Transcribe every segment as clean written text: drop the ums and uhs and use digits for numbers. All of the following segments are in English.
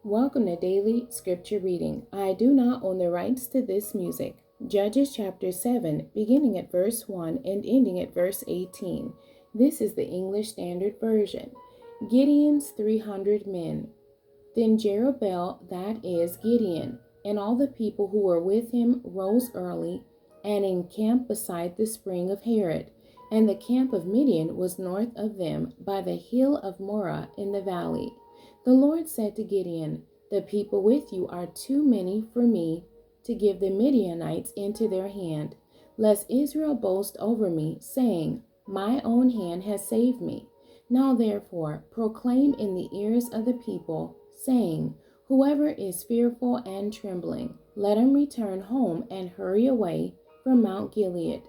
Welcome to Daily Scripture Reading. I do not own the rights to this music. Judges chapter 7, beginning at verse 1 and ending at verse 18. This is the English Standard Version. Gideon's 300 men. Then Jerubbaal, that is Gideon, and all the people who were with him rose early and encamped beside the spring of Harod. And the camp of Midian was north of them by the hill of Moreh in the valley. The Lord said to Gideon, "The people with you are too many for me to give the Midianites into their hand, lest Israel boast over me, saying, 'My own hand has saved me.' Now therefore proclaim in the ears of the people, saying, 'Whoever is fearful and trembling, let him return home and hurry away from Mount Gilead.'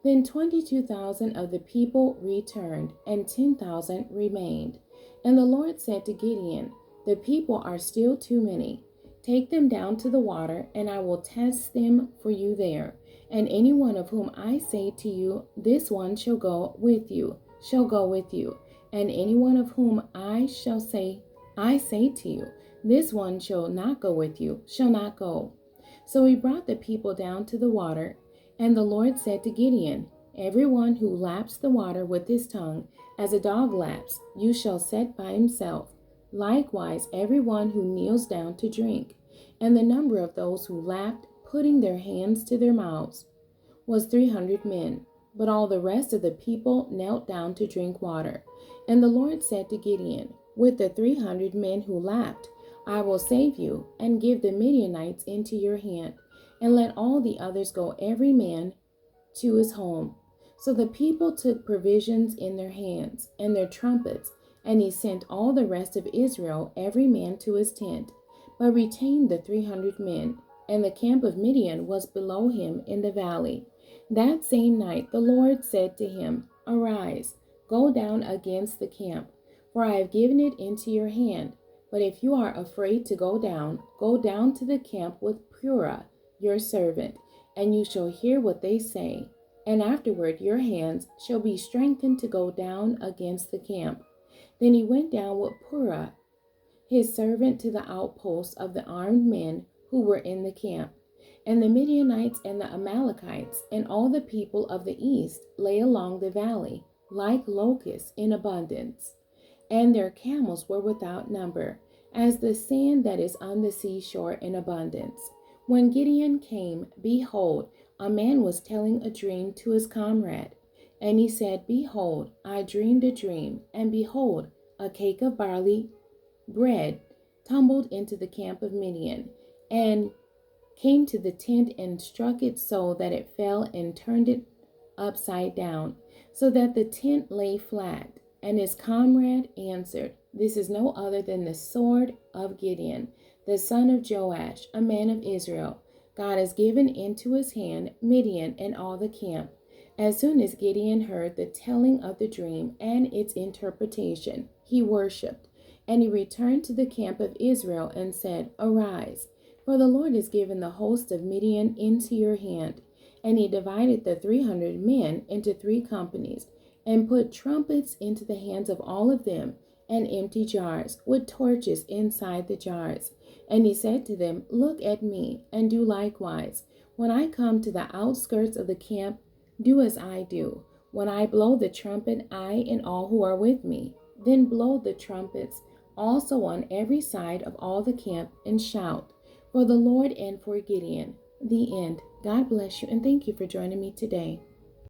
Then 22,000 of the people returned, and 10,000 remained. And the Lord said to Gideon, 'The people are still too many. Take them down to the water, and I will test them for you there. And any one of whom I say to you, this one shall go with you, shall go with you. And any one of whom I say to you, this one shall not go with you, shall not go.' So he brought the people down to the water. And the Lord said to Gideon, 'Every one who laps the water with his tongue, as a dog laps, you shall set by himself. Likewise, every one who kneels down to drink.' And the number of those who lapped, putting their hands to their mouths, was 300 men. But all the rest of the people knelt down to drink water. And the Lord said to Gideon, 'With the 300 men who lapped, I will save you, and give the Midianites into your hand. And let all the others go every man to his home.' So the people took provisions in their hands, and their trumpets, and he sent all the rest of Israel every man to his tent, but retained the 300 men, and the camp of Midian was below him in the valley. That same night the Lord said to him, 'Arise, go down against the camp, for I have given it into your hand. But if you are afraid to go down to the camp with Purah, your servant, and you shall hear what they say. And afterward your hands shall be strengthened to go down against the camp.' Then he went down with Purah, his servant, to the outposts of the armed men who were in the camp. And the Midianites and the Amalekites and all the people of the east lay along the valley, like locusts in abundance. And their camels were without number, as the sand that is on the seashore in abundance. When Gideon came, behold, a man was telling a dream to his comrade. And he said, 'Behold, I dreamed a dream, and behold, a cake of barley bread tumbled into the camp of Midian, and came to the tent and struck it so that it fell and turned it upside down, so that the tent lay flat.' And his comrade answered, 'This is no other than the sword of Gideon, the son of Joash, a man of Israel. God has given into his hand Midian and all the camp.' As soon as Gideon heard the telling of the dream and its interpretation, he worshipped. And he returned to the camp of Israel and said, 'Arise, for the Lord has given the host of Midian into your hand.' And he divided the 300 men into 3 companies, and put trumpets into the hands of all of them, and empty jars, with torches inside the jars. And he said to them, 'Look at me, and do likewise. When I come to the outskirts of the camp, do as I do. When I blow the trumpet, I and all who are with me, then blow the trumpets also on every side of all the camp, and shout, for the Lord and for Gideon.'" The end. God bless you, and thank you for joining me today.